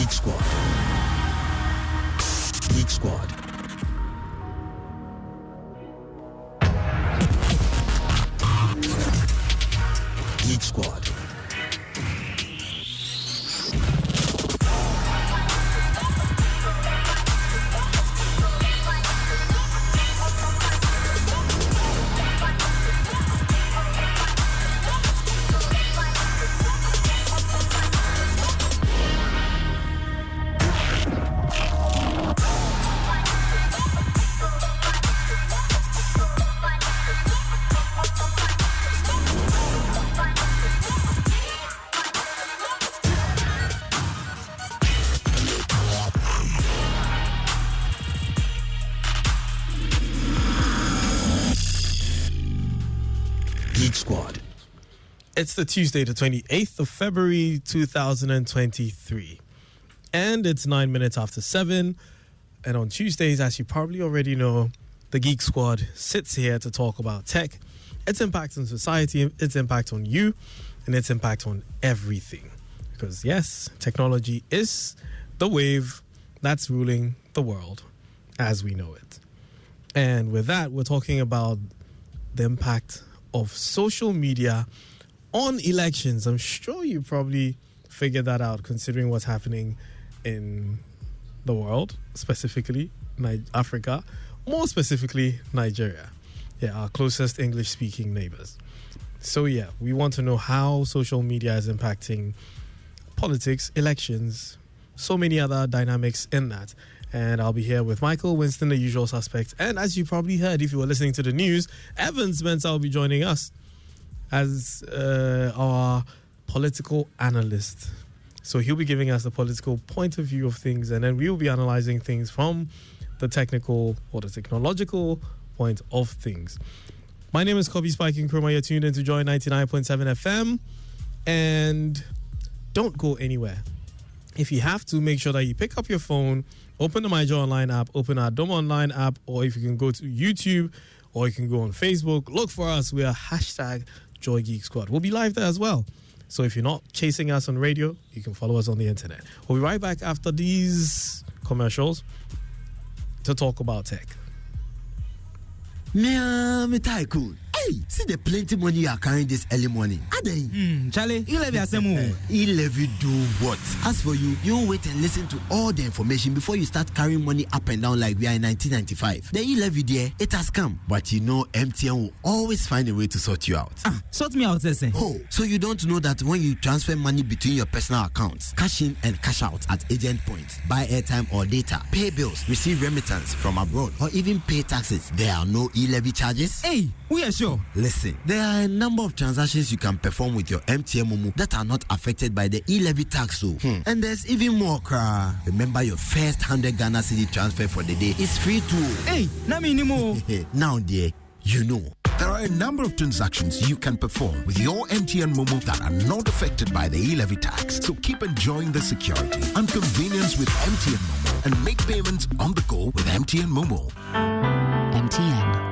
Geek Squad. Geek Squad. Geek Squad. Squad. It's the Tuesday, the 28th of February, 2023. And it's 9 minutes after 7. And on Tuesdays, as you probably already know, the Geek Squad sits here to talk about tech, its impact on society, its impact on you, and its impact on everything. Because yes, technology is the wave that's ruling the world as we know it. And with that, we're talking about the impact of social media on elections. I'm sure you probably figured that out considering what's happening in the world, specifically Africa, more specifically Nigeria. Yeah, our closest English-speaking neighbors. So yeah, we want to know how social media is impacting politics, elections, so many other dynamics in that. And I'll be here with Michael, Winston, the usual suspect. And as you probably heard, if you were listening to the news, Evan Spencer will be joining us as our political analyst. So he'll be giving us the political point of view of things, and then we'll be analyzing things from the technical or the technological point of things. My name is Kobe Spiking Chroma. You're tuned in to Joy 99.7 FM. And don't go anywhere. If you have to, make sure that you pick up your phone, open the MyJoy Online app, open our Dome Online app, or if you can go to YouTube, or you can go on Facebook, look for us. We are #Joy Geek Squad. We'll be live there as well. So if you're not chasing us on radio, you can follow us on the internet. We'll be right back after these commercials to talk about tech. Hey, see the plenty money you are carrying this early morning. Charlie, you levy asemu. You levy do what? As for you, you wait and listen to all the information before you start carrying money up and down like we are in 1995. The e-levy there, it has come. But you know MTN will always find a way to sort you out. Sort me out, Sese. Oh, so you don't know that when you transfer money between your personal accounts, cash in and cash out at agent points, buy airtime or data, pay bills, receive remittance from abroad, or even pay taxes, there are no e-levy charges? Hey, we are sure. Listen, there are a number of transactions you can perform with your MTN Momo that are not affected by the e-levy tax. And there's even more. Remember, your first 100 Ghana cedi transfer for the day is free too. Hey, na minimo. Now, dear, you know. There are a number of transactions you can perform with your MTN Momo that are not affected by the e-levy tax. So keep enjoying the security and convenience with MTN Momo and make payments on the go with MTN Momo. MTN.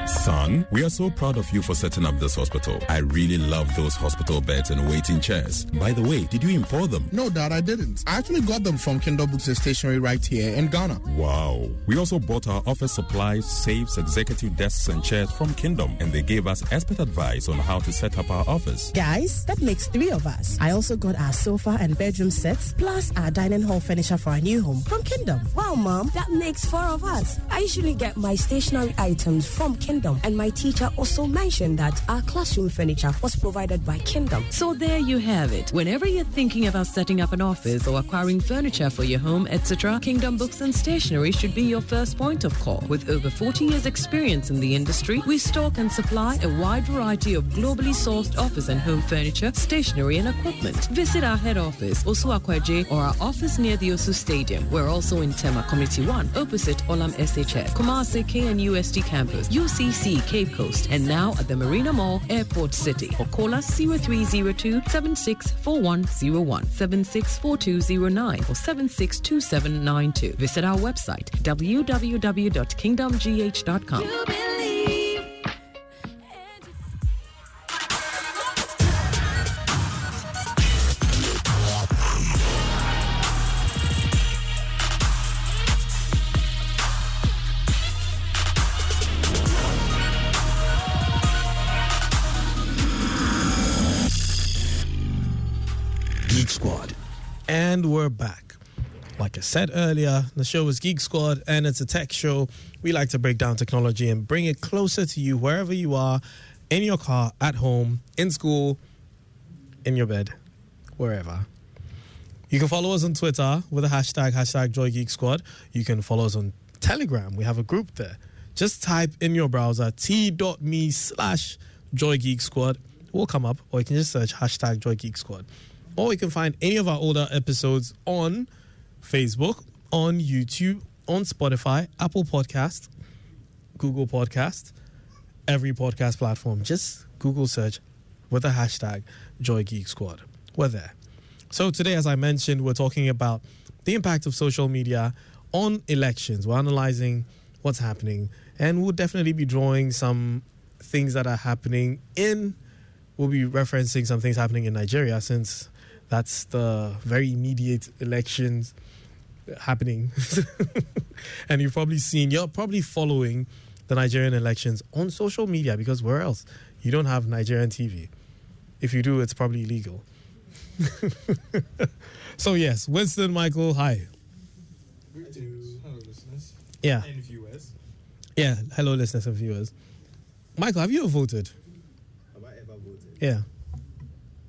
Son, we are so proud of you for setting up this hospital. I really love those hospital beds and waiting chairs. By the way, did you import them? No, Dad, I didn't. I actually got them from Kindle Books and Stationery right here in Ghana. Wow. We also bought our office supplies, safes, executive desks and chairs from Kingdom, and they gave us expert advice on how to set up our office. Guys, that makes 3 of us. I also got our sofa and bedroom sets, plus our dining hall furniture for our new home from Kingdom. Wow, Mom, that makes 4 of us. I usually get my stationery items from Kingdom, and my teacher also mentioned that our classroom furniture was provided by Kingdom. So there you have it. Whenever you're thinking about setting up an office or acquiring furniture for your home, etc., Kingdom Books and Stationery should be your first point of call. With over 40 years experience in the industry, we stock and supply a wide variety of globally sourced office and home furniture, stationery and equipment. Visit our head office, Osu Akwaje, or our office near the Osu Stadium. We're also in Tema Community 1, opposite Olam SHS, Kumasi KNUST campus, UCC Cape Coast, and now at the Marina Mall, Airport City. Or call us 0302-764101, 764209, or 762792. Visit our website, www.kingdomgh.com. Geek Squad. And we're back. Like I said earlier, the show is Geek Squad and it's a tech show. We like to break down technology and bring it closer to you wherever you are, in your car, at home, in school, in your bed, wherever. You can follow us on Twitter with the hashtag #JoyGeekSquad. You can follow us on Telegram. We have a group there. Just type in your browser t.me/JoyGeekSquad. It will come up, or you can just search #JoyGeekSquad. Or you can find any of our older episodes on Facebook, on YouTube, on Spotify, Apple Podcast, Google Podcast, every podcast platform. Just Google search with the hashtag #JoyGeekSquad. We're there. So today, as I mentioned, we're talking about the impact of social media on elections. We're analyzing what's happening, and we'll definitely be drawing some things that are happening we'll be referencing some things happening in Nigeria, since that's the very immediate elections happening. And you're probably following the Nigerian elections on social media, because where else? You don't have Nigerian TV. If you do, it's probably illegal. So yes, Winston, Michael, hi. Hello, listeners. Yeah. And viewers. Yeah, hello, listeners and viewers. Michael, have you ever voted? Have I ever voted? Yeah.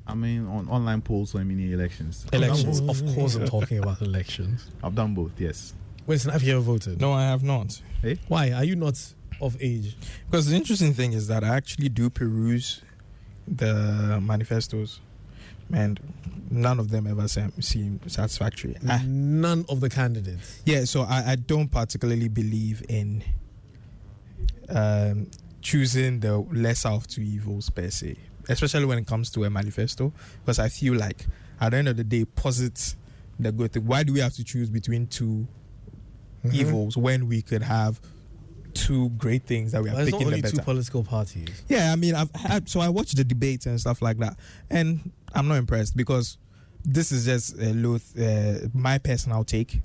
I mean, on online polls or mini elections. Elections. Of course, I'm talking about elections. I've done both, yes. Winston, have you ever voted? No, I have not. Hey? Why? Are you not of age? Because the interesting thing is that I actually do peruse the manifestos, and none of them ever seem satisfactory. None of the candidates. Yeah, so I don't particularly believe in choosing the lesser of two evils per se, especially when it comes to a manifesto, because I feel like at the end of the day, posits the good thing. Why do we have to choose between two evils when we could have two great things that we are There's picking not the only better? two political parties. Yeah, I mean, I watched the debates and stuff like that, and I'm not impressed, because this is just my personal take.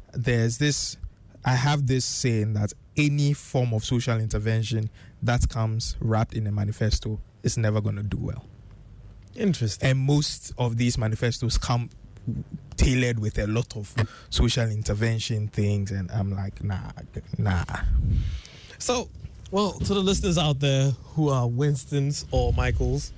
I have this saying that any form of social intervention that comes wrapped in a manifesto is never going to do well. Interesting. And most of these manifestos come tailored with a lot of social intervention things, and I'm like, nah. So, well, to the listeners out there who are Winstons or Michaels,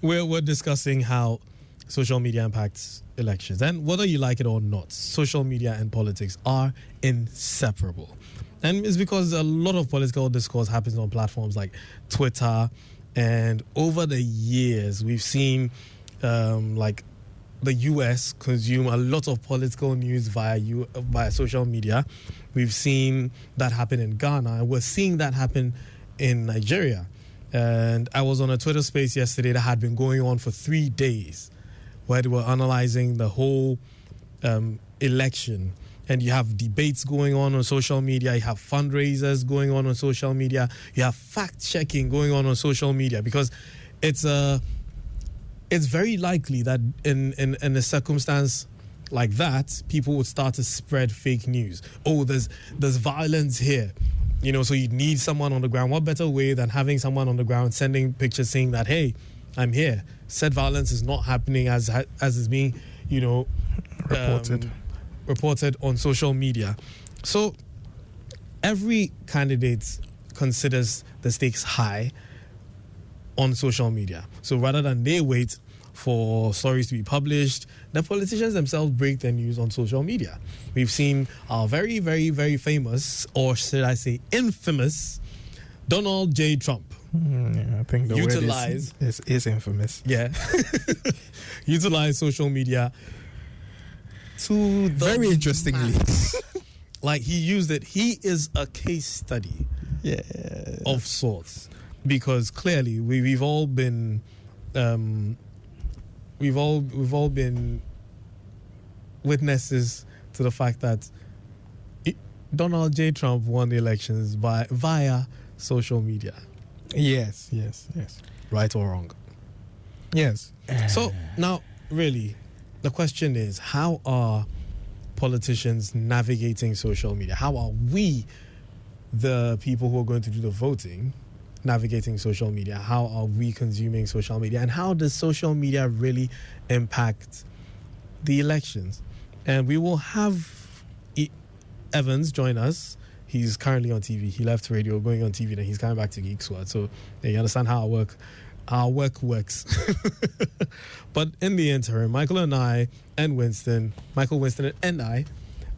we're discussing how social media impacts elections. And whether you like it or not, social media and politics are inseparable. And it's because a lot of political discourse happens on platforms like Twitter. And over the years, we've seen like the US consume a lot of political news via social media. We've seen that happen in Ghana, and we're seeing that happen in Nigeria. And I was on a Twitter space yesterday that had been going on for 3 days, where they were analyzing the whole election. And you have debates going on social media, you have fundraisers going on social media, you have fact-checking going on social media, because it's very likely that in a circumstance like that, people would start to spread fake news. Oh, there's violence here. You know, so you need someone on the ground. What better way than having someone on the ground sending pictures saying that, hey, I'm here. Said violence is not happening as is being, reported on social media. So every candidate considers the stakes high on social media. So rather than they wait for stories to be published, the politicians themselves break their news on social media. We've seen our very, very, very famous, or should I say infamous, Donald J. Trump. I think the utilize word is infamous. Yeah. Utilize social media to the very interestingly. Like he used it. He is a case study of sorts, because clearly we've all been we've all been witnesses to the fact that Donald J. Trump won the elections via social media. Yes. Right or wrong? Yes. So now, really, the question is, how are politicians navigating social media? How are we, the people who are going to do the voting, navigating social media? How are we consuming social media? And how does social media really impact the elections? And we will have Evans join us. He's currently on TV. He left radio, going on TV, then he's coming back to Geek Squad. So you understand how our work works. But in the interim, Michael, Winston, and I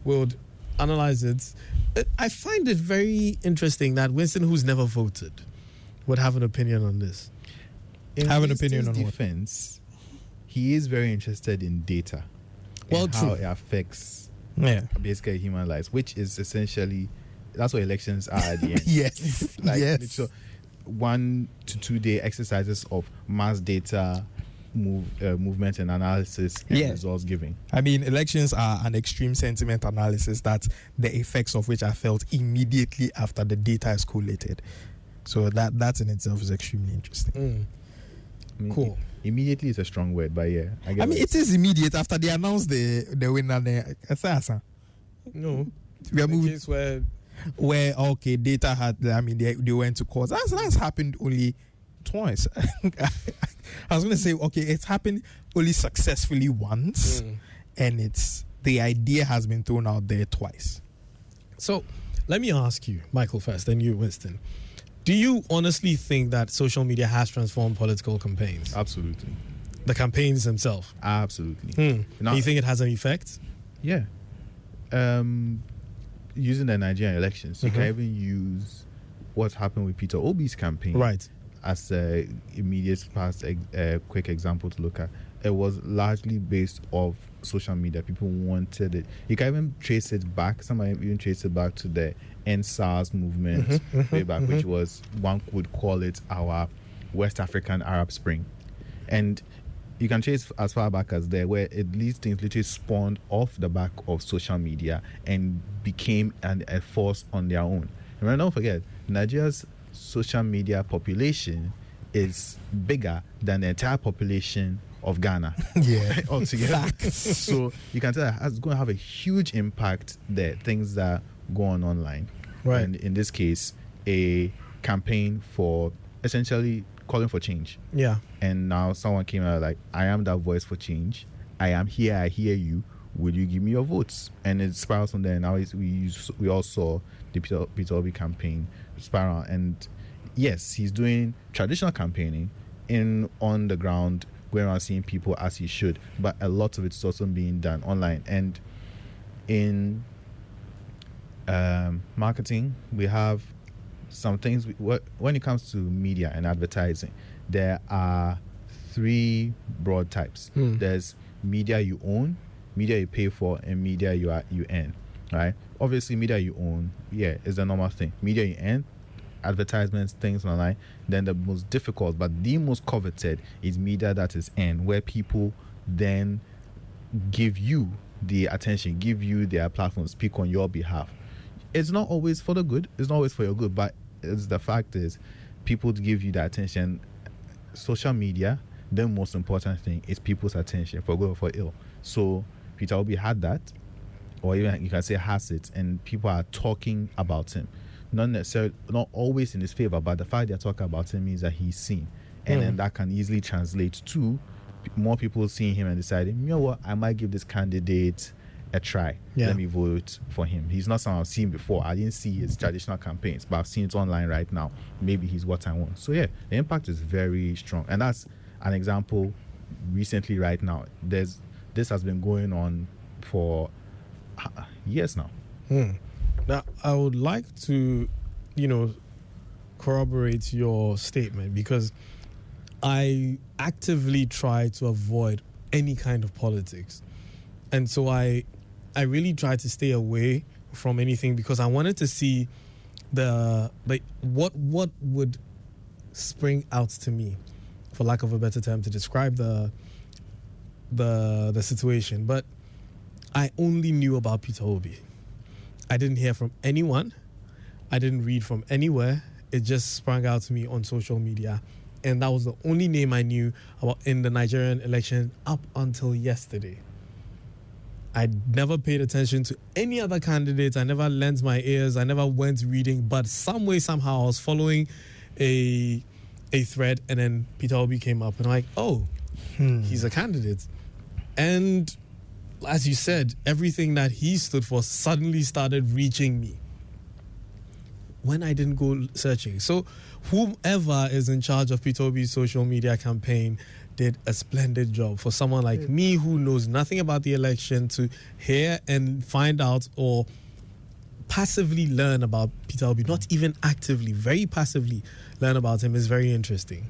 will analyze it. I find it very interesting that Winston, who's never voted, would have an opinion on this. In have an opinion on defense, he is very interested in data. Well, and true. how it affects basically human lives, which is essentially, that's what elections are at the end. Yes. Yes. So 1 to 2 day exercises of mass data movement and analysis and results giving. I mean, elections are an extreme sentiment analysis that the effects of which are felt immediately after the data is collated. So that in itself is extremely interesting. I mean, cool. Immediately is a strong word, but yeah. I mean, it is immediate after they announce the winner. No. We are moving where okay, data had. I mean, they went to court. That's happened only twice. I was going to say, okay, it's happened only successfully once, and the idea has been thrown out there twice. So let me ask you, Michael, first, then you, Winston. Do you honestly think that social media has transformed political campaigns? Absolutely. The campaigns themselves? Absolutely. Do you think it has an effect? Yeah. Using the Nigerian elections, you can even use what happened with Peter Obi's campaign. Right. As a immediate past quick example to look at. It was largely based off social media. People wanted it. You can even trace it back. Somebody even trace it back to the NSAS movement way back, which was, one would call it our West African Arab Spring. And you can trace as far back as there, where these things literally spawned off the back of social media and became a force on their own. And don't forget, Nigeria's social media population is bigger than the entire population of Ghana. Altogether. So you can tell it's going to have a huge impact there, things that go on online. Right. And in this case, a campaign for essentially calling for change. Yeah. And now someone came out like, I am that voice for change. I am here. I hear you. Will you give me your votes? And it spirals from there. Now we all saw the Peter Obi campaign spiral. And yes, he's doing traditional campaigning on the ground, going around seeing people as he should. But a lot of it's also being done online. And in marketing, we have some things. When it comes to media and advertising, there are 3 broad types. There's media you own, media you pay for, and media you earn. Right? Obviously, media you own, is the normal thing. Media you earn, advertisements, things online. Then the most difficult, but the most coveted, is media that is earned, where people then give you the attention, give you their platform, speak on your behalf. It's not always for the good. It's not always for your good, but the fact is, people give you the attention. Social media, the most important thing is people's attention, for good or for ill. So Peter Obi had that, or even you can say has it, and people are talking about him. Not always in his favor, but the fact they're talking about him means that he's seen. And then that can easily translate to more people seeing him and deciding, you know what, I might give this candidate a try. Let me vote for him. He's not someone I've seen before. I didn't see his traditional campaigns, but I've seen it online right now. Maybe he's what I want. So the impact is very strong. And that's an example recently right now. This has been going on for years now. Now, I would like to, corroborate your statement, because I actively try to avoid any kind of politics. And so I really try to stay away from anything, because I wanted to see what would spring out to me, for lack of a better term, to describe the situation. But I only knew about Peter Obi. I didn't hear from anyone. I didn't read from anywhere. It just sprang out to me on social media. And that was the only name I knew about in the Nigerian election up until yesterday. I never paid attention to any other candidates. I never lent my ears. I never went reading. But some way, somehow, I was following a thread, and then Peter Obi came up, and I'm like, oh, he's a candidate. And as you said, everything that he stood for suddenly started reaching me when I didn't go searching. So whoever is in charge of Peter Obi's social media campaign did a splendid job for someone like me who knows nothing about the election to hear and find out or passively learn about Peter Obi, not even actively, very passively learn about him is very interesting.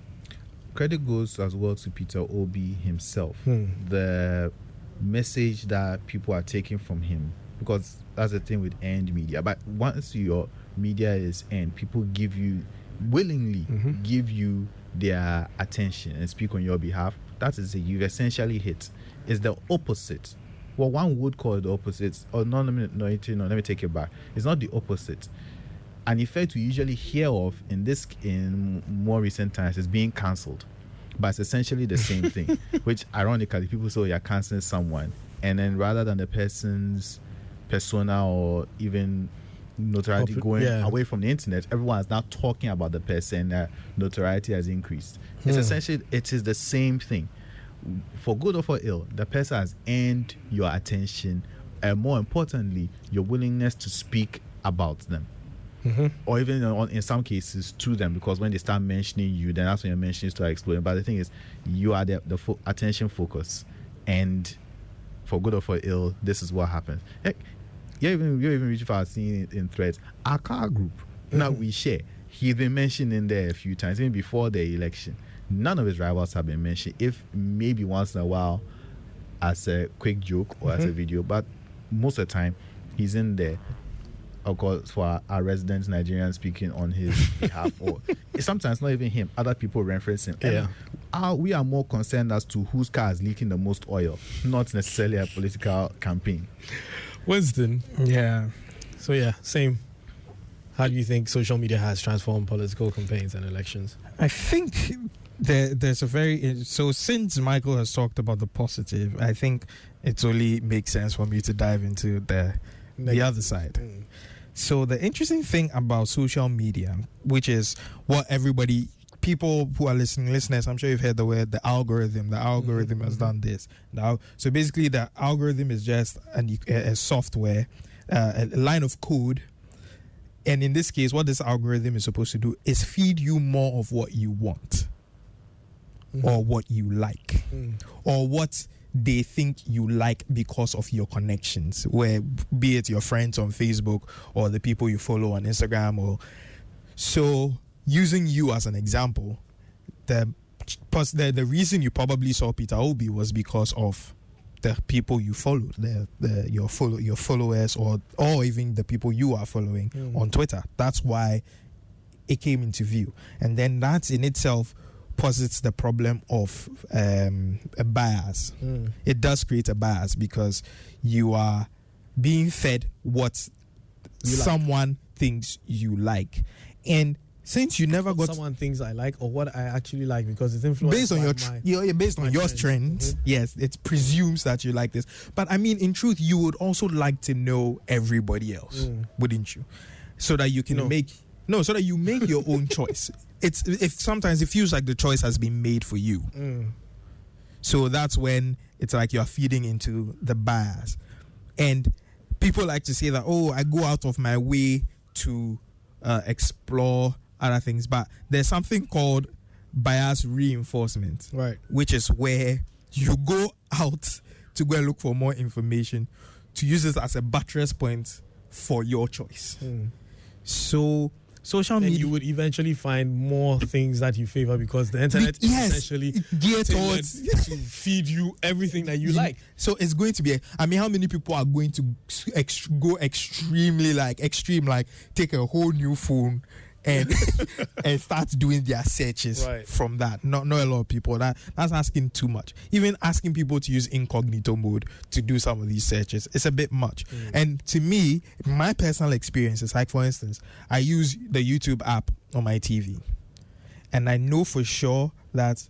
Credit goes as well to Peter Obi himself. The message that people are taking from him, because that's the thing with earned media. But once your media is earned, people give you willingly give you their attention and speak on your behalf. That is it. You've essentially hit. It's the opposite. Well, one would call it the opposite. Or no, let me take it back. It's not the opposite. An effect we usually hear of in more recent times is being cancelled, but it's essentially the same thing. Which ironically, people say you're cancelling someone, and then rather than the person's persona or even notoriety going away from the internet, everyone is now talking about the person. Notoriety has increased. It's essentially, it is the same thing. For good or for ill, the person has earned your attention, and more importantly, your willingness to speak about them. Or even in some cases to them, because when they start mentioning you, then that's when your mentions start exploding. But the thing is, you are the attention focus, and for good or for ill, this is what happens. Heck, you even reach for seeing in threads. Our car group, now we share. He's been mentioned in there a few times, even before the election. None of his rivals have been mentioned, if maybe once in a while as a quick joke or as a video, but most of the time he's in there. Of course, for our resident Nigerian speaking on his behalf, or sometimes not even him, other people reference him. We are more concerned as to whose car is leaking the most oil, not necessarily a political campaign. Winston. Yeah. So same. How do you think social media has transformed political campaigns and elections? I think there's a very... So since Michael has talked about the positive, I think it only makes sense for me to dive into the other side. So the interesting thing about social media, which is what people who are listeners, I'm sure you've heard the word the algorithm. The algorithm has done this. So basically the algorithm is just a software, a line of code. And in this case, what this algorithm is supposed to do is feed you more of what you want or what you like or what they think you like because of your connections, where be it your friends on Facebook or the people you follow on Instagram. Or so using you as an example, the reason you probably saw Peter Obi was because of the people you followed, your followers, or even the people you are following on Twitter. That's why it came into view, and then that in itself posits the problem of a bias. It does create a bias because you are being fed what someone thinks you like, and since you never got someone thinks I like or what I actually like, because it's influenced based on your trends. trends. Yes, it presumes that you like this, but I mean, in truth, you would also like to know everybody else, wouldn't you? So that you can so that you make your own choice. Sometimes it feels like the choice has been made for you. So that's when it's like you're feeding into the bias. And people like to say that, I go out of my way to explore other things, but there's something called bias reinforcement, right? Which is where you go out to go and look for more information to use it as a buttress point for your choice. So social media, you would eventually find more things that you favor because the internet is essentially geared towards to feed you everything that you like. So it's going to be how many people are going to go extreme, like take a whole new phone and and start doing their searches from that? Not a lot of people. That's asking too much. Even asking people to use incognito mode to do some of these searches, it's a bit much. And to me, my personal experience is like, for instance, I use the YouTube app on my TV, and I know for sure that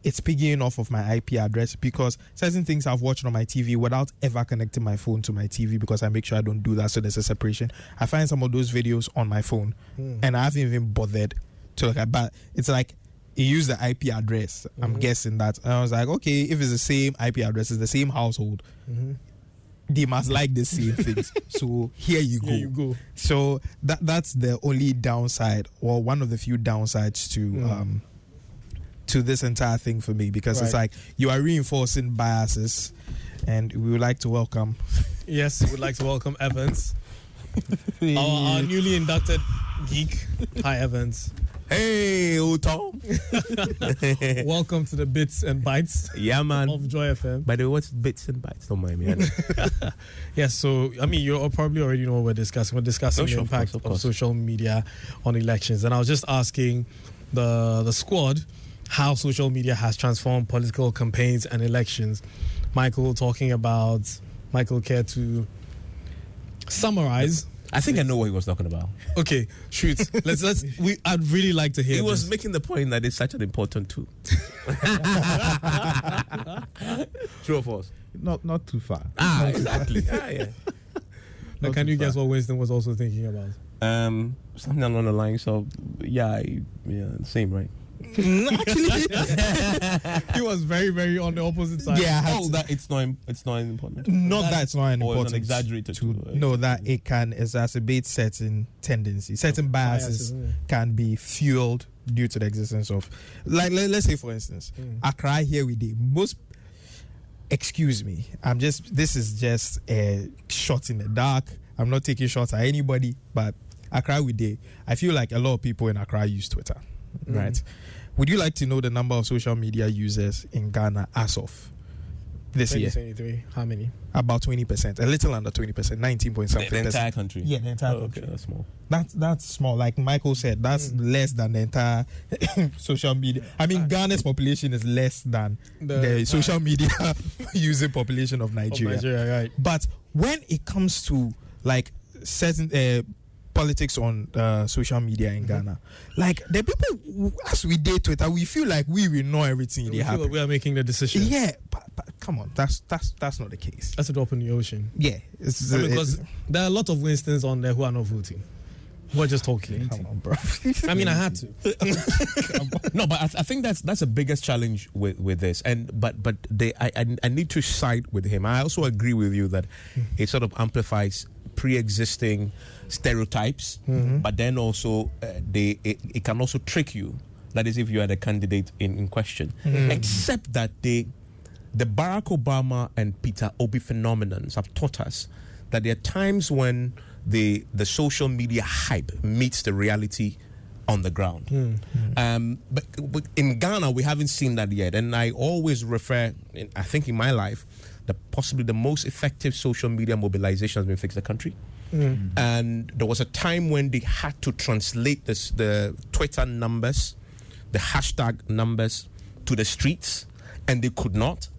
it's picking off of my IP address because certain things I've watched on my TV without ever connecting my phone to my TV, because I make sure I don't do that, so there's a separation. I find some of those videos on my phone and I haven't even bothered to look at. But it's like he used the IP address. I'm guessing that. And I was like, okay, if it's the same IP address, it's the same household. They must like the same things. So here you go. Here you go. So that's the only downside, or one of the few downsides to this entire thing for me, because it's like you are reinforcing biases, and we would like to welcome. Yes, we'd like to welcome Evans, our newly inducted geek. Hi, Evans. Hey, Tom. Welcome to the Bits and Bytes. Yeah, man. Of Joy FM. By the way, what's Bits and Bytes? Don't mind me. Yes, so I mean, you probably already know what we're discussing. We're discussing the impact of social media on elections, and I was just asking the squad how social media has transformed political campaigns and elections. Michael, care to summarize? I think I know what he was talking about. Okay, shoot. I'd really like to hear. He was making the point that it's such an important tool. True or false? Not too far. Exactly. Yeah. Now, can you guess what Winston was also thinking about? Something along the lines of same, right? Actually, he was very, very on the opposite side. Yeah, that it's not important. Not that it's not important. It's an exaggerated tool. No, that it can exacerbate certain tendencies, certain biases can be fueled due to the existence of, like, let's say for instance, Accra here we did most. Excuse me, this is just a shot in the dark. I'm not taking shots at anybody, but Accra we did. I feel like a lot of people in Accra use Twitter, right? Would you like to know the number of social media users in Ghana as of this year? 2023. How many? About 20%, a little under 20%, 19.something. The entire country? Yeah, the entire country. Okay, that's small. That's small. Like Michael said, that's less than the entire social media. I mean, Ghana's population is less than the social media using population of Nigeria. Right. But when it comes to like certain politics on social media in Ghana, like the people, as we date Twitter, we feel like we will know everything they happen. Like we are making the decision. Yeah, but come on, that's not the case. That's a drop in the ocean. Yeah, because there are a lot of Winstons on there who are not voting. We're just talking. Come on, bro. I mean, I had to. No, but I think that's the biggest challenge with this. But I need to side with him. I also agree with you that it sort of amplifies pre-existing stereotypes, but then also it can also trick you. That is, if you are the candidate in question. Except that the Barack Obama and Peter Obi phenomenons have taught us that there are times when the social media hype meets the reality on the ground. But in Ghana, we haven't seen that yet. And I always refer, I think in my life, that possibly the most effective social media mobilization has been Fix the Country. And there was a time when they had to translate the Twitter numbers, the hashtag numbers to the streets, and they could not.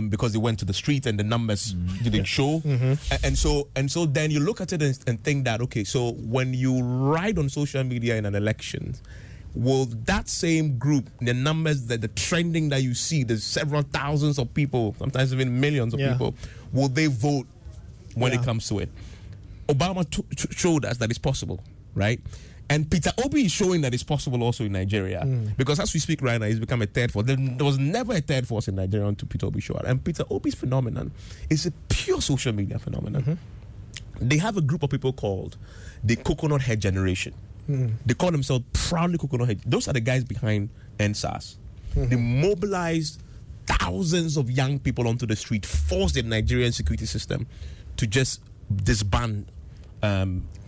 Because they went to the street and the numbers didn't show. And so then you look at it and think that, okay, so when you ride on social media in an election, will that same group, the numbers, the trending that you see, there's several thousands of people, sometimes even millions of people, will they vote when it comes to it? Obama showed us that it's possible, right? And Peter Obi is showing that it's possible also in Nigeria. Because as we speak right now, he's become a third force. There was never a third force in Nigeria until Peter Obi showed up. And Peter Obi's phenomenon is a pure social media phenomenon. They have a group of people called the Coconut Head Generation. They call themselves proudly Coconut Head. Those are the guys behind NSAS. They mobilized thousands of young people onto the street, forced the Nigerian security system to just disband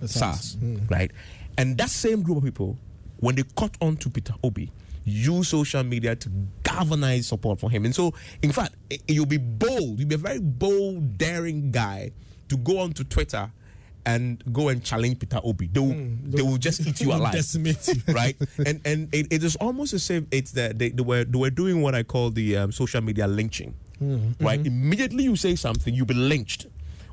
SARS, right? And that same group of people, when they caught on to Peter Obi, use social media to galvanize support for him. And so, in fact, you'll be bold. You'll be a very bold, daring guy to go onto Twitter and go and challenge Peter Obi. They will just eat you alive. Decimate you. Right? And it is almost the same. It's that they were doing what I call the social media lynching. Right? Immediately you say something, you'll be lynched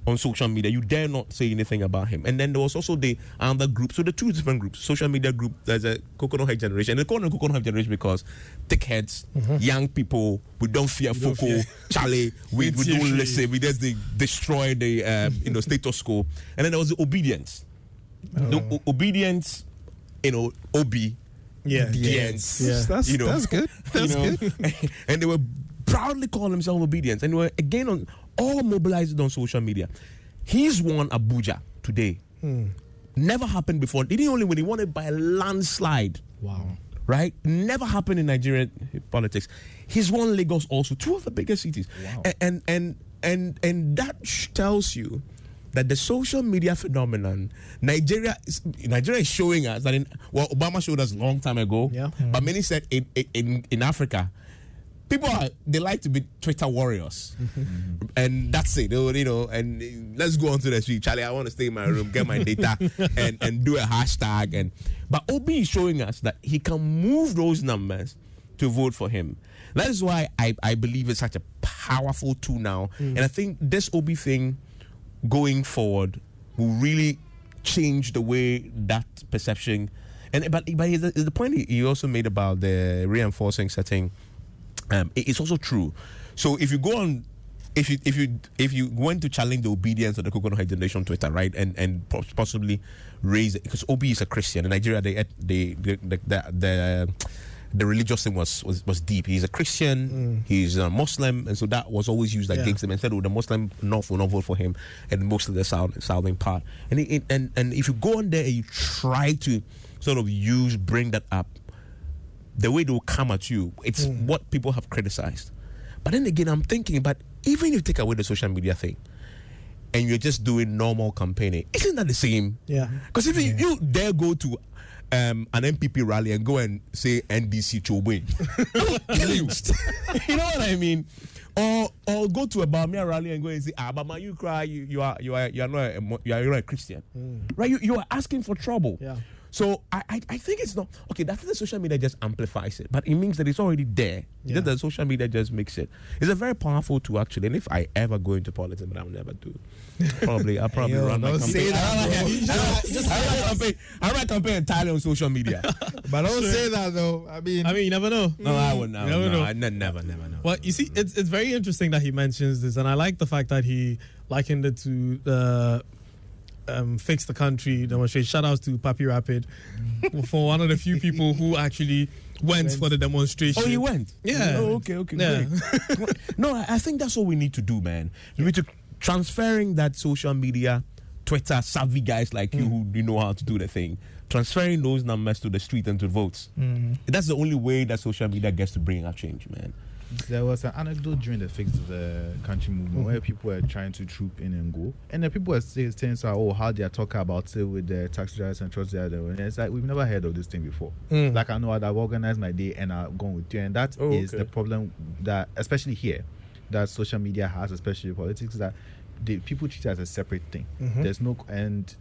on social media. You dare not say anything about him. And then there was also the other group. So the two different groups, social media group, there's a Coconut Head Generation. They call it Coconut Head Generation because thick heads, young people, we don't fear Foucault, Charlie, we don't listen, we just destroy the status quo. And then there was the obedience. The obedience, Obi Yeah. The Ends. ends. Yeah. That's good. That's good. And they were proudly calling themselves obedience, and they were again all mobilized on social media. He's won Abuja today. Never happened before. He didn't only win; he won it by a landslide. Wow. Right? Never happened in Nigerian politics. He's won Lagos also, two of the biggest cities. Wow. And that tells you that the social media phenomenon, Nigeria is showing us that Obama showed us a long time ago. Yeah. But many said in Africa, people they like to be Twitter warriors, and that's it. And let's go onto the street, Charlie. I want to stay in my room, get my data, and do a hashtag. But Obi is showing us that he can move those numbers to vote for him. That is why I believe it's such a powerful tool now, and I think this Obi thing going forward will really change the way that perception. But the point he also made about the reinforcing setting. It's also true. So if you go on, if you went to challenge the obedience of the Coconut Head Generation on Twitter, right, and possibly raise it, because Obi is a Christian in Nigeria, the religious thing was deep. He's a Christian, he's a Muslim, and so that was always used against him. And said, the Muslim North will not vote for him, and most of the southern part. And if you go on there and you try to sort of bring that up, the way they will come at you, it's what people have criticized. But then again, I'm thinking, but even if you take away the social media thing and you're just doing normal campaigning, isn't that the same? Yeah. Because if you dare go to an MPP rally and go and say NDC Chobwe, kill you. You know what I mean? Or go to a Bamia rally and go and say, Bama, you cry, you are not a Christian, right? You are asking for trouble. Yeah. So I think it's not okay. That's the social media just amplifies it, but it means that it's already there. Yeah. Just the social media just makes it. It's a very powerful tool actually. And if I ever go into politics, but I'll never do. I'll probably run my campaign. Say that, I run campaign entirely on social media. But don't say that though. I mean, you never know. No, I would not. Never know. I never know. Well, you see, it's very interesting that he mentions this, and I like the fact that he likened it to the Fix the Country demonstration. Shout outs to Papi Rapid for one of the few people who actually went for the demonstration. Oh, he went? Yeah. Oh, okay. Yeah. Great. No, I think that's what we need to do, man. We need to transferring that social media, Twitter savvy guys like you who know how to do the thing, transferring those numbers to the street and to votes. That's the only way that social media gets to bring up change, man. There was an anecdote during the Fix the Country movement where people were trying to troop in and go, and the people were saying, how they are talking about it with the taxi drivers and trucks there. And it's like, we've never heard of this thing before. Like, I know I've organized my day and I'm going with you, and that is the problem that, especially here, that social media has, especially politics, that people treat it as a separate thing. There's no, and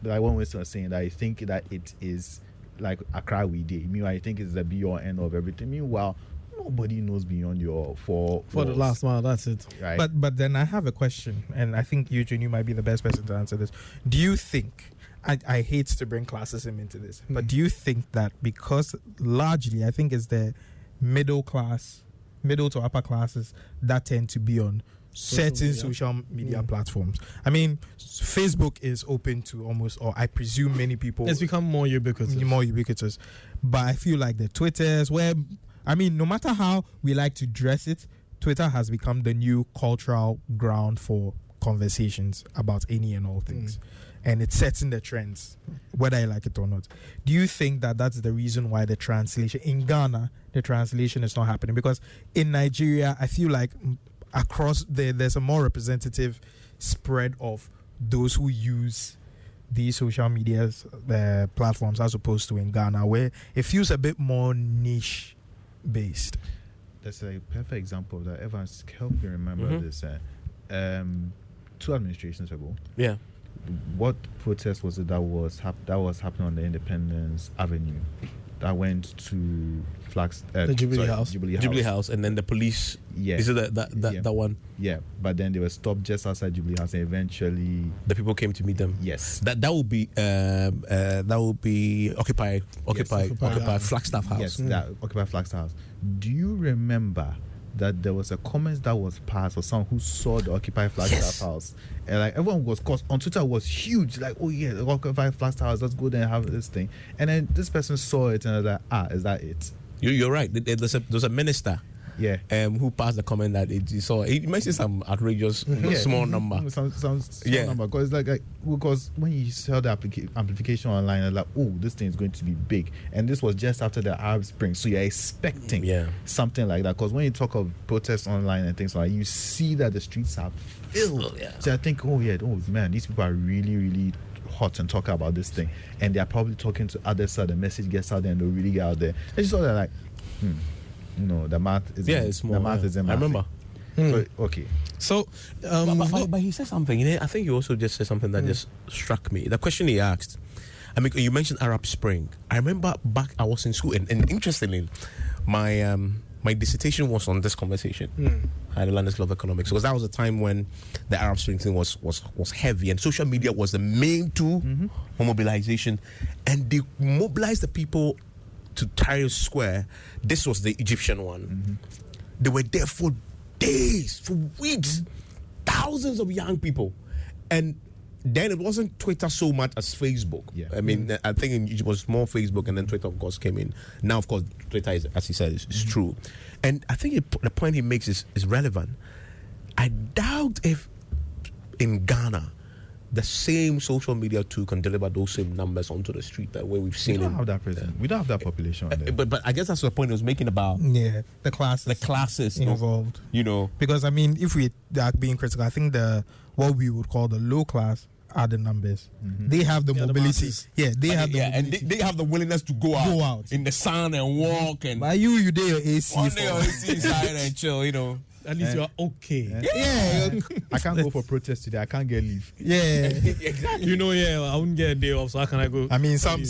like one was saying that I think that it is like Accra we did. Meanwhile, I think it's the be or end of everything. Meanwhile, nobody knows beyond your for the last mile. That's it. Right. But then I have a question, and I think Eugene, you might be the best person to answer this. Do you think? I hate to bring classism into this, but do you think that because largely I think it's the middle to upper classes that tend to be on certain social media platforms? I mean, Facebook is open to almost, or I presume many people. It's become more ubiquitous. But I feel like the Twitters, where, I mean, no matter how we like to dress it, Twitter has become the new cultural ground for conversations about any and all things. And it's setting the trends, whether you like it or not. Do you think that that's the reason why the translation in Ghana, the translation is not happening? Because in Nigeria, I feel like across there's a more representative spread of those who use these social media platforms as opposed to in Ghana, where it feels a bit more niche based. That's a perfect example of that. Evans, help me remember this. 2 administrations ago. Yeah. What protest was it that was happening on the Independence Avenue that went to the Jubilee House, and then the police. Yeah. Is it that one? Yeah, but then they were stopped just outside Jubilee House, and eventually the people came to meet them. Yes. That would be Occupy Flagstaff House. Yes, that Occupy Flagstaff House. Do you remember that there was a comment that was passed for someone who saw the Occupy Flagstaff house, and like everyone was, cause on Twitter was huge, like, oh yeah, the Occupy Flagstaff house, let's go there and have this thing. And then this person saw it and was like, is that it? You're right. There's a minister. Yeah. Who passed the comment that he saw? He mentioned some outrageous small number. Some small number. Because when you saw the amplification online, it's like, oh, this thing is going to be big. And this was just after the Arab Spring, so you're expecting something like that. Because when you talk of protests online and things like that, you see that the streets are filled. So I think, oh man, these people are really, really hot and talking about this thing, and they're probably talking to others so the message gets out there and they'll really get out there. And just saw that like, no, the math is it's small. The math isn't. I remember. So, okay. So, but he said something. I think he also just said something that just struck me. The question he asked. I mean, you mentioned Arab Spring. I remember back I was in school, and interestingly, my dissertation was on this conversation. I had a London School of Economics, because that was a time when the Arab Spring thing was heavy, and social media was the main tool for mobilization, and they mobilized the people to Tahrir Square. This was the Egyptian one. They were there for days, for weeks, thousands of young people. And then it wasn't Twitter so much as Facebook. I mean, I think it was more Facebook, and then Twitter, of course, came in. Now, of course, Twitter is, as he said, is true. And I think the point he makes is relevant. I doubt if in Ghana the same social media tool can deliver those same numbers onto the street that way we've seen. We don't have that present. We don't have that population. But I guess that's the point he was making about the classes involved. Because I mean, if we are being critical, I think what we would call the low class are the numbers. They have the mobility. They have the and they have the willingness to go out in the sun and walk. And by you there your AC. One day your AC inside and chill. At least you're okay. I can't go for protest today. I can't get leave. Exactly. I wouldn't get a day off, so how can I go? I mean, some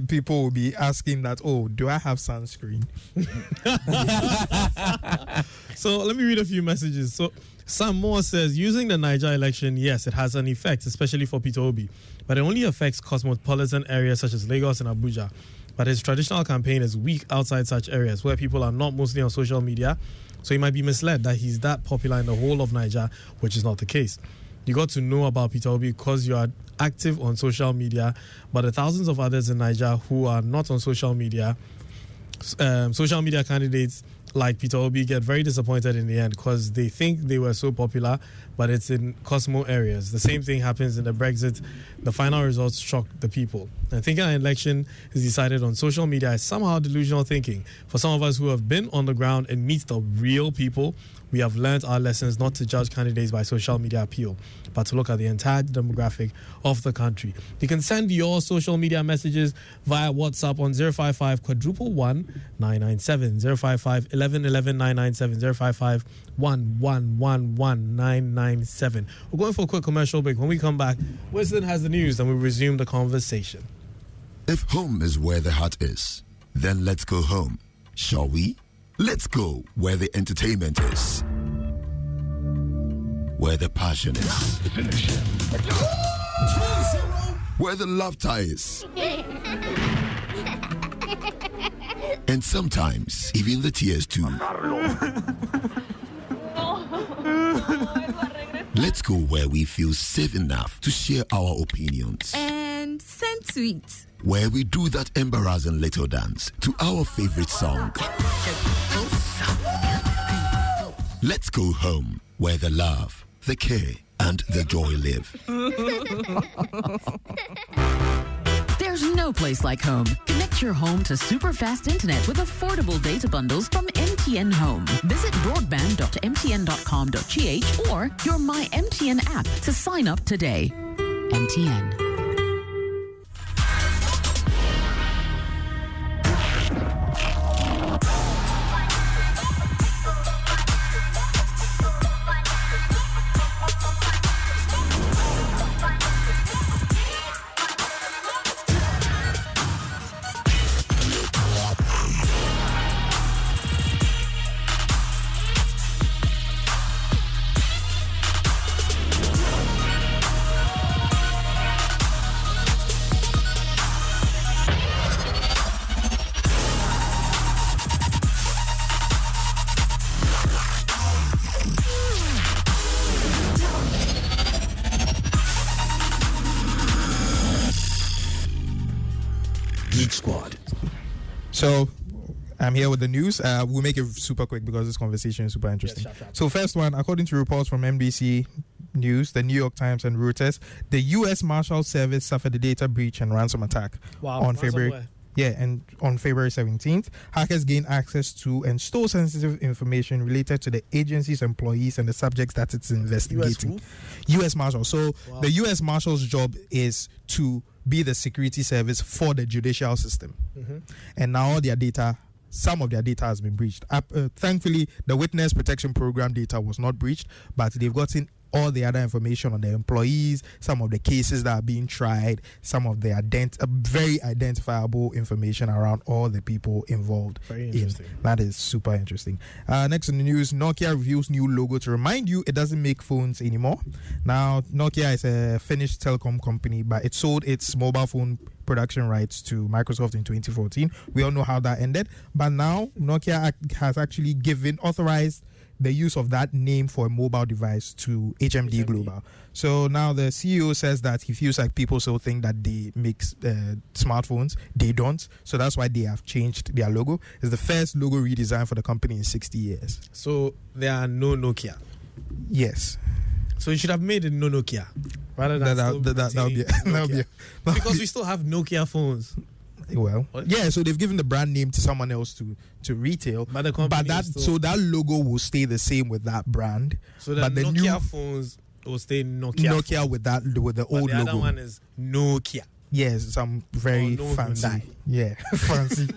people will be asking that, do I have sunscreen? So let me read a few messages. So Sam Moore says, using the Niger election, yes, it has an effect, especially for Peter Obi, but it only affects cosmopolitan areas such as Lagos and Abuja. But his traditional campaign is weak outside such areas where people are not mostly on social media. So he might be misled that he's that popular in the whole of Niger, which is not the case. You got to know about Peter Obi because you are active on social media, but the thousands of others in Niger who are not on social media candidates like Peter Obi get very disappointed in the end because they think they were so popular, but it's in Cosmo areas. The same thing happens in the Brexit. The final results shock the people. And thinking an election is decided on social media is somehow delusional thinking. For some of us who have been on the ground and meet the real people, we have learned our lessons not to judge candidates by social media appeal, but to look at the entire demographic of the country. You can send your social media messages via WhatsApp on 055 111 997, 055 1111 997, 055 1111 997. We're going for a quick commercial break. When we come back, Winston has the news, and we'll resume the conversation. If home is where the heart is, then let's go home, shall we? Let's go where the entertainment is, where the passion is, where the laughter is, and sometimes even the tears too. Let's go where we feel safe enough to share our opinions. And send tweets. Where we do that embarrassing little dance to our favorite song. Let's go home where the love, the care, and the joy live. There's no place like home. Connect your home to super fast internet with affordable data bundles from MTN Home. Visit broadband.mtn.com.gh or your My MTN app to sign up today. MTN. Squad. So, I'm here with the news. We'll make it super quick because this conversation is super interesting. Yes, sharp. So, first one, according to reports from NBC News, the New York Times, and Reuters, the U.S. Marshal Service suffered a data breach and ransom attack on February. Ransomware. Yeah, and on February 17th, hackers gained access to and stole sensitive information related to the agency's employees and the subjects that it's investigating. U.S. Marshal. So the U.S. Marshal's job is to be the security service for the judicial system. And now all their data, some of their data has been breached. Thankfully, the Witness Protection Program data was not breached, but they've gotten all the other information on the employees, some of the cases that are being tried, some of the very identifiable information around all the people involved. Very interesting. That is super interesting. Next in the news, Nokia reveals new logo to remind you it doesn't make phones anymore. Now, Nokia is a Finnish telecom company, but it sold its mobile phone production rights to Microsoft in 2014. We all know how that ended. But now, Nokia has actually authorized the use of that name for a mobile device to HMD Global. So now the CEO says that he feels like people still think that they make smartphones. They don't. So that's why they have changed their logo. It's the first logo redesign for the company in 60 years. So there are no Nokia. Yes. So you should have made it no Nokia rather than that would be because we still have Nokia phones. Well, yeah, so they've given the brand name to someone else to retail, but that logo will stay the same with that brand. So the Nokia phones will stay Nokia with the old the logo. Other one is Nokia. Yes, some very fancy. Yeah, fancy.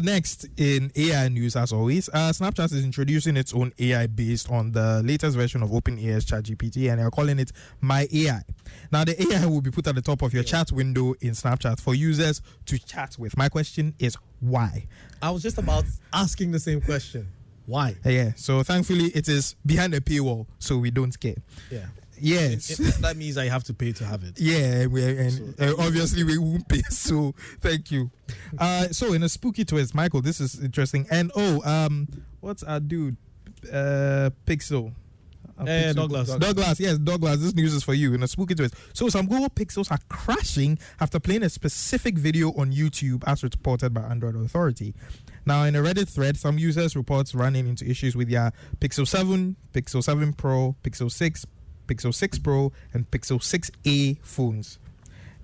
Next, in AI news, as always, Snapchat is introducing its own AI based on the latest version of OpenAI's ChatGPT, and they are calling it My AI. Now, the AI will be put at the top of your chat window in Snapchat for users to chat with. My question is, why? I was just about asking the same question. Why? Yeah, so thankfully it is behind a paywall, so we don't care. Yeah. Yes. That means I have to pay to have it. Yeah, obviously we won't pay, so thank you. So in a spooky twist, Michael, this is interesting. And what's our dude? Pixel. Douglas, yes, Douglas. This news is for you in a spooky twist. So some Google Pixels are crashing after playing a specific video on YouTube, as reported by Android Authority. Now, in a Reddit thread, some users reports running into issues with their Pixel 7, Pixel 7 Pro, Pixel 6, Pixel 6 Pro, and Pixel 6a phones.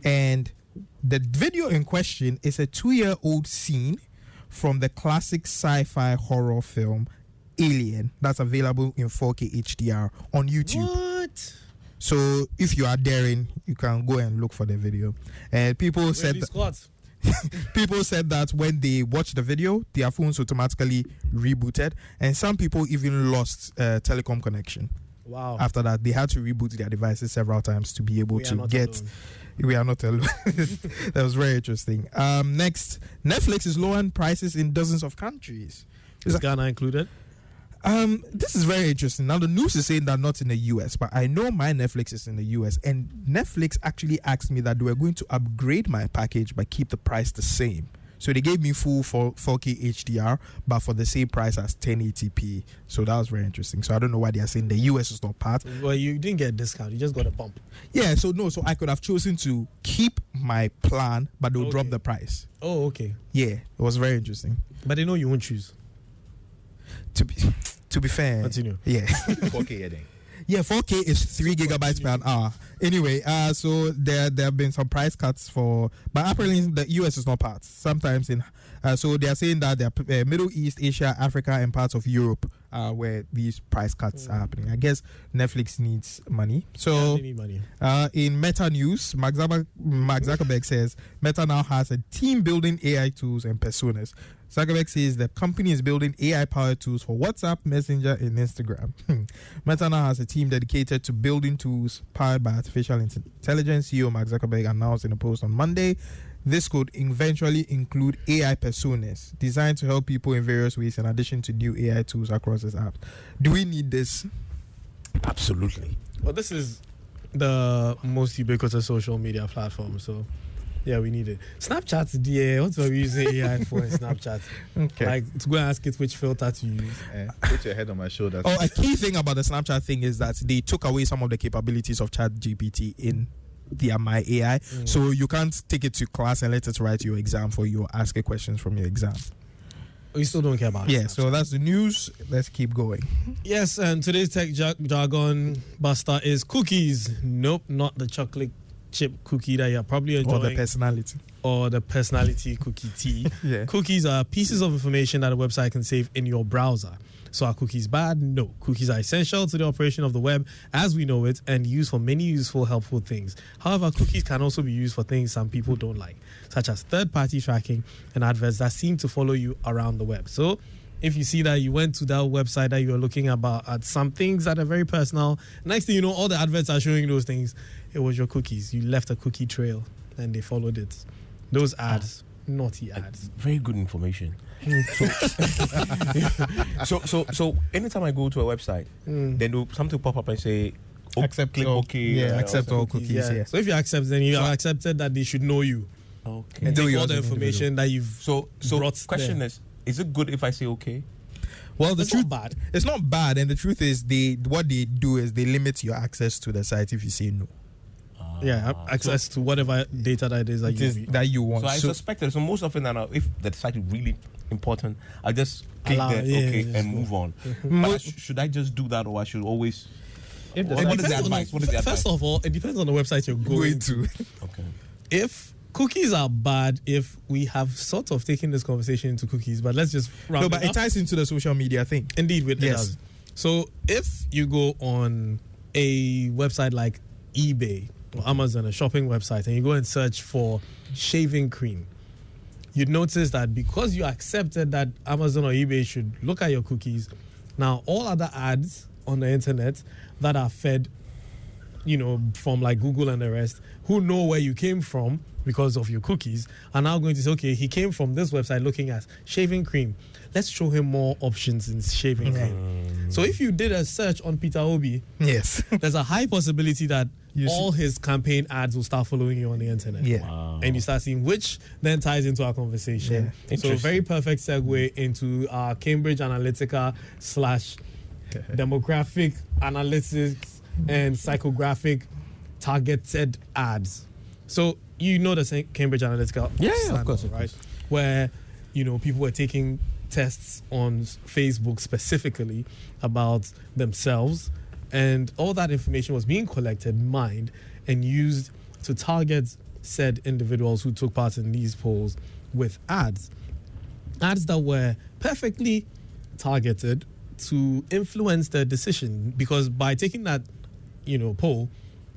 And the video in question is a 2-year-old scene from the classic sci-fi horror film Alien that's available in 4K HDR on YouTube. What? So if you are daring, you can go and look for the video. And people said that when they watched the video, their phones automatically rebooted, and some people even lost telecom connection. Wow. After that, they had to reboot their devices several times to be able to get. We are not alone. That was very interesting. Next, Netflix is lowering prices in dozens of countries. Is Ghana included? This is very interesting. Now, the news is saying that not in the US, but I know my Netflix is in the US, and Netflix actually asked me that they were going to upgrade my package but keep the price the same. So they gave me full 4K HDR, but for the same price as 1080p. So that was very interesting. So I don't know why they are saying the US is not part. Well, you didn't get a discount. You just got a bump. Yeah, so I could have chosen to keep my plan, but they'll drop the price. Oh, okay. Yeah, it was very interesting. But they know you won't choose. To be fair. Continue. Yeah. 4K heading. Yeah, 4K is 3 gigabytes per hour. Anyway, so there have been some price cuts but apparently the US is not part. Sometimes so they are saying that the Middle East, Asia, Africa, and parts of Europe where these price cuts are happening. I guess Netflix needs money. So they need money. In Meta news, Mark Zuckerberg says Meta now has a team building AI tools and personas. Zuckerberg says the company is building AI-powered tools for WhatsApp, Messenger, and Instagram. Meta now has a team dedicated to building tools powered by artificial intelligence. CEO Mark Zuckerberg announced in a post on Monday. This could eventually include AI personas designed to help people in various ways in addition to new AI tools across this app. Do we need this? Absolutely. Well, this is the most ubiquitous social media platform, so yeah, we need it. Snapchat, yeah, what are we using AI for in Snapchat? Okay. Like, to go and ask it which filter to use. Put your head on my shoulder. A key thing about the Snapchat thing is that they took away some of the capabilities of ChatGPT in their My AI. So you can't take it to class and let it write your exam for you or ask it questions from your exam. We still don't care about it. Yeah, so that's the news. Let's keep going. Yes, and today's tech jargon buster is cookies. Nope, not the chocolate chip cookie that you're probably enjoying. Or the personality. Or the personality cookie tea. Yeah. Cookies are pieces of information that a website can save in your browser. So are cookies bad? No. Cookies are essential to the operation of the web as we know it and used for many useful, helpful things. However, cookies can also be used for things some people don't like, such as third-party tracking and adverts that seem to follow you around the web. So if you see that you went to that website that you're looking at some things that are very personal, next thing you know, all the adverts are showing those things. It was your cookies. You left a cookie trail and they followed it. Those ads, naughty ads. Very good information. So anytime I go to a website, then something pop up and say, accept click all, OK. accept all cookies. Yeah. So if you accept, then you have accepted that they should know you. Okay. And take all the information that you've brought. Question is it good if I say okay? Well, It's not bad. It's not bad, and the truth is, what they do is they limit your access to the site if you say no. Yeah, access to whatever data that is that you want. So I suspected. So most often, if the site is really important, I just click and move on. But should I just do that, or I should always? What is the advice? First of all, it depends on the website you're going to. Okay. If cookies are bad, if we have sort of taken this conversation into cookies, but let's just round but it ties into the social media thing. Indeed, it does. So if you go on a website like eBay or Amazon, a shopping website, and you go and search for shaving cream, you'd notice that because you accepted that Amazon or eBay should look at your cookies, now all other ads on the internet that are fed, from like Google and the rest, who know where you came from because of your cookies, are now going to say, okay, he came from this website looking at shaving cream. Let's show him more options in shaving cream. So if you did a search on Peter Obi, yes, there's a high possibility that all his campaign ads will start following you on the internet. Yeah. Wow. And you start seeing, which then ties into our conversation. Yeah. So a very perfect segue into our Cambridge Analytica / demographic analytics and psychographic targeted ads. So you know the Cambridge Analytica of course, right? Where people were taking tests on Facebook specifically about themselves, and all that information was being collected, mined, and used to target said individuals who took part in these polls with ads that were perfectly targeted to influence their decision, because by taking that poll,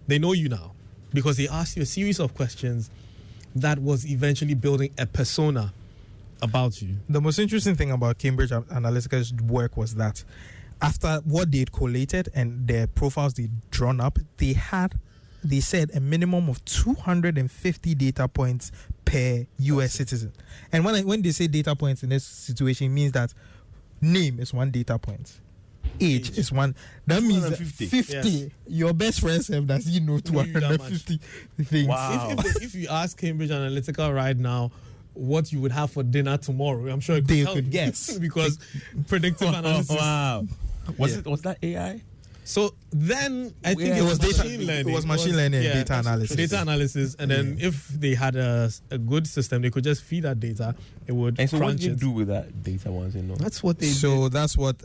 they know you now, because they asked you a series of questions that was eventually building a persona about you. The most interesting thing about Cambridge Analytica's work was that after what they'd collated and their profiles they'd drawn up, they said a minimum of 250 data points per US citizen. And when they say data points in this situation, it means that name is one data point. Age is one. That means 50. Yes. Your best friends have that 250 things. Wow. If you ask Cambridge Analytica right now what you would have for dinner tomorrow, I'm sure they could guess. Because predictive analysis. Wow. Was that AI? So then I think it was machine learning. It was machine learning and data analysis. Data analysis, and then if they had a good system, they could just feed that data. It would. And so what crunch did you do with that data once you know? That's what they did. So that's what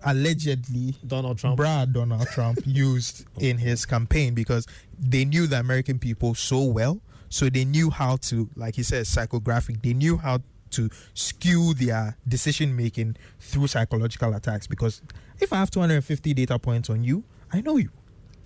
allegedly Donald Trump used in his campaign, because they knew the American people so well. So they knew how to, like he says, psychographic. They knew how to skew their decision making through psychological attacks. Because if I have 250 data points on you, I know you.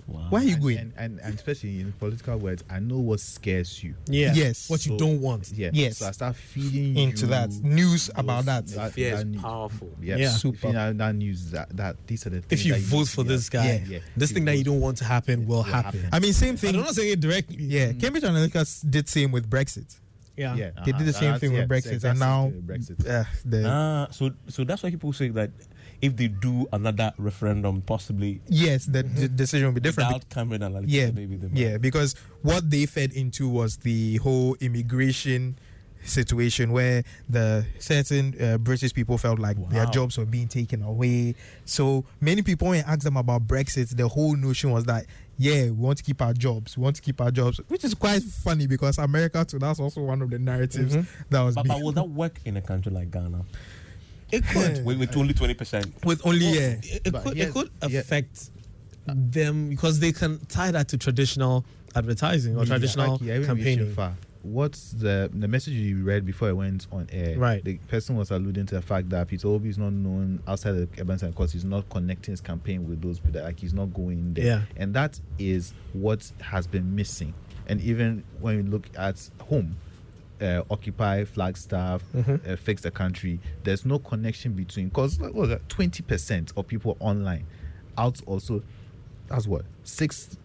Wow. Where are you going? And especially in political words, I know what scares you. Yeah. Yes. What you don't want. Yeah. Yes. So I start feeding into that news about that. Fear is powerful. Yeah. Super. That news that these are the things. If you vote for this guy, this thing that you don't want to happen will happen. I mean, same thing. I'm not saying it directly. Yeah. Cambridge Analytica did same with Brexit. Yeah. They did the same thing with Brexit, and now Brexit. So that's why people say that if they do another referendum, possibly the decision will be different. Without Cambridge Analytica, maybe because what they fed into was the whole immigration situation where the certain British people felt like their jobs were being taken away. So many people, when you ask them about Brexit, the whole notion was that, yeah, we want to keep our jobs, which is quite funny because America too, that's also one of the narratives that was But will that work in a country like Ghana? It could. With only 20%. With only, It could affect them because they can tie that to traditional advertising or traditional campaigning. What's the message you read before it went on air? Right. The person was alluding to the fact that Peter Obi is not known outside the Evans and because he's not connecting his campaign with those people. Like he's not going there. Yeah. And that is what has been missing. And even when you look at home, Occupy, Flagstaff, Fix the Country, there's no connection between, because 20% of people online out also, that's what 6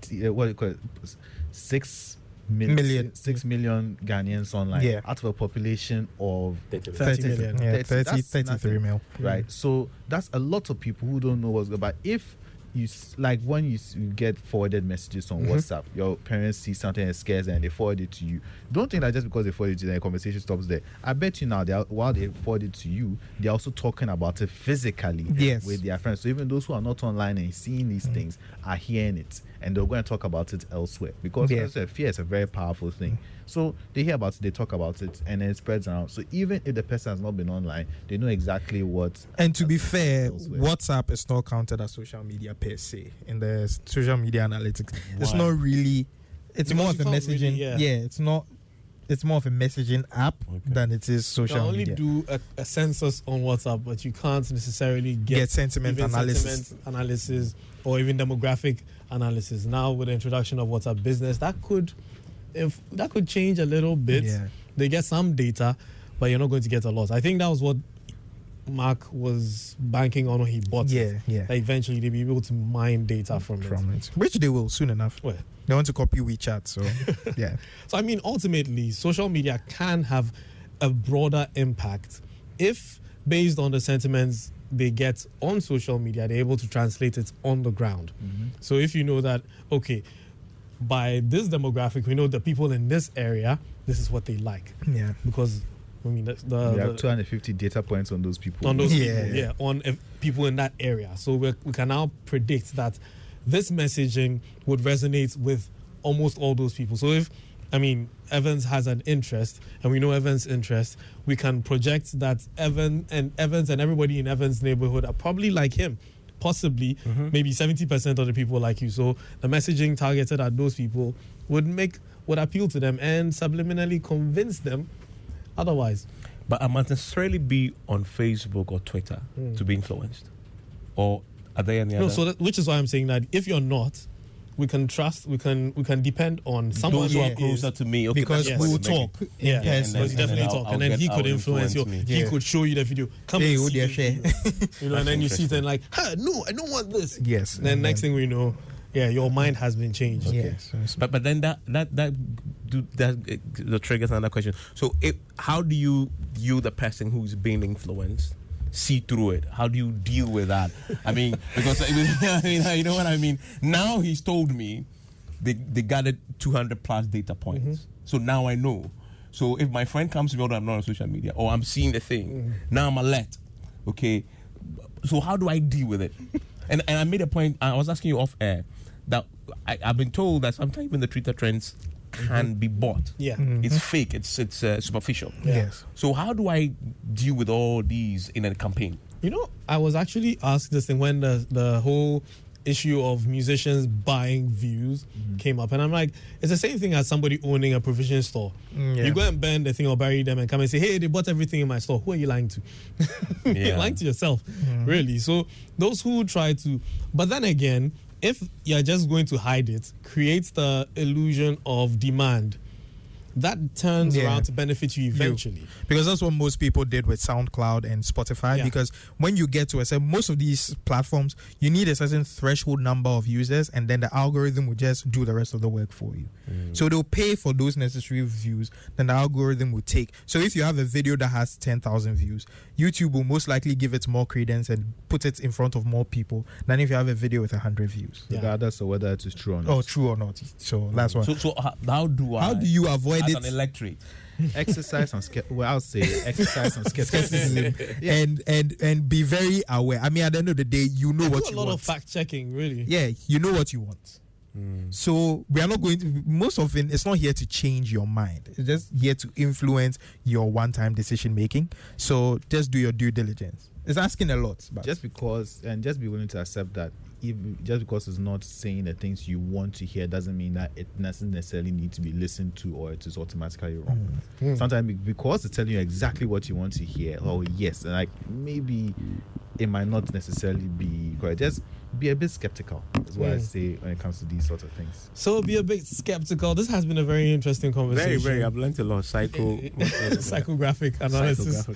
million Ghanaians online out of a population of 30 million. 33 million. Right. So that's a lot of people who don't know what's going on. But if you like when you get forwarded messages on WhatsApp, your parents see something that scares them and they forward it to you. Don't think that just because they forward it to you, the conversation stops there. I bet you now, while they forward it to you, they're also talking about it physically with their friends. So even those who are not online and seeing these things are hearing it, and they're going to talk about it elsewhere because fear is a very powerful thing. So they hear about it, they talk about it, and then it spreads around. So even if the person has not been online, they know exactly what. And to be fair, WhatsApp is not counted as social media per se in the social media analytics. Why? It's not really. It's more of a messaging. It's not. It's more of a messaging app than it is social media. You can only do a census on WhatsApp, but you can't necessarily get sentiment analysis or even demographic analysis. Now with the introduction of WhatsApp Business, that could change a little bit. They get some data, but you're not going to get a lot. I think that was what Mark was banking on when he bought it. That eventually they'll be able to mine data from it. Which they will soon enough. Well, they want to copy WeChat, so So I mean, ultimately, social media can have a broader impact if, based on the sentiments they get on social media, they're able to translate it on the ground. So if you know that, okay, by this demographic, we know the people in this area, this is what they like. Because I mean, we have 250 data points on those people. On people in that area. So we can now predict that this messaging would resonate with almost all those people. So if, I mean, Evans has an interest, and we know Evans' interest, we can project that Evans and everybody in Evans' neighborhood are probably like him. Possibly, maybe 70% of the people like you. So the messaging targeted at those people would appeal to them and subliminally convince them otherwise. But I must necessarily be on Facebook or Twitter to be influenced, or are there any other? So which is why I'm saying that if you're not, we can trust, we can depend on someone those who are closer to me, because we will talk. Definitely talk, and then he could influence you. He could show you the video. Come and see the video. And then you see it and like, no, I don't want this. Yes. Then next thing we know, your mind has been changed. Yes. But then that triggers another question. So how do you the person who's being influenced see through it? How do you deal with that? I mean, because you know what I mean. Now he's told me they gathered 200 plus data points. So now I know. So if my friend comes to me or I'm not on social media or I'm seeing the thing, now I'm alert. Okay. So how do I deal with it? And I made a point. I was asking you off air that I've been told that sometimes even the Twitter trends can be bought. It's fake. It's superficial. Yes. So how do I deal with all these in a campaign? You know, I was actually asked this thing when the whole issue of musicians buying views came up, and I'm like, it's the same thing as somebody owning a provision store. You go and bend the thing or bury them and come and say, hey, they bought everything in my store. Who are you lying to? You're lying to yourself, really. So those who try to, but then again, if you're just going to hide it, creates the illusion of demand. That turns around to benefit you eventually. Because that's what most people did with SoundCloud and Spotify. Because when you get to most of these platforms, you need a certain threshold number of users, and then the algorithm will just do the rest of the work for you. So they'll pay for those necessary views, then the algorithm will take. So if you have a video that has 10,000 views, YouTube will most likely give it more credence and put it in front of more people than if you have a video with 100 views. Regardless of whether it is true or not. True or not. So that's why. So how do you avoid as it an electorate. Exercise on I'll say exercise on skepticism. and be very aware. I mean, at the end of the day, you know what you want. A lot of fact checking, really. Yeah, you know what you want. So we are not going to. Most often, it's not here to change your mind. It's just here to influence your one-time decision making. So just do your due diligence. It's asking a lot. But just because, and just be willing to accept that. Just because it's not saying the things you want to hear doesn't mean that it doesn't necessarily need to be listened to or it is automatically wrong. Sometimes because it's telling you exactly what you want to hear, oh yes, and like maybe it might not necessarily be correct. Just be a bit skeptical is what I say when it comes to these sorts of things. So be a bit skeptical. This has been a very interesting conversation. Very. I've learned a lot. Psychographic analysis.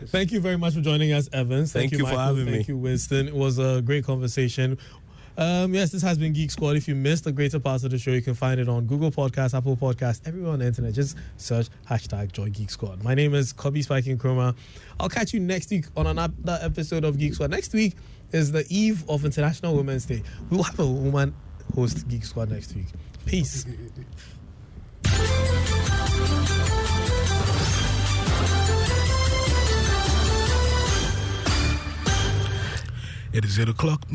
Thank you very much for joining us, Evans. Thank you, Michael, for having me. Thank you, Winston. It was a great conversation. Yes, this has been Geek Squad. If you missed the greater parts of the show, you can find it on Google Podcasts, Apple Podcasts, everywhere on the internet. Just search #Joy Geek Squad. My name is Kobe Spiking Chroma. I'll catch you next week on another episode of Geek Squad. Next week is the eve of International Women's Day. We will have a woman host Geek Squad next week. Peace. It is 8 o'clock.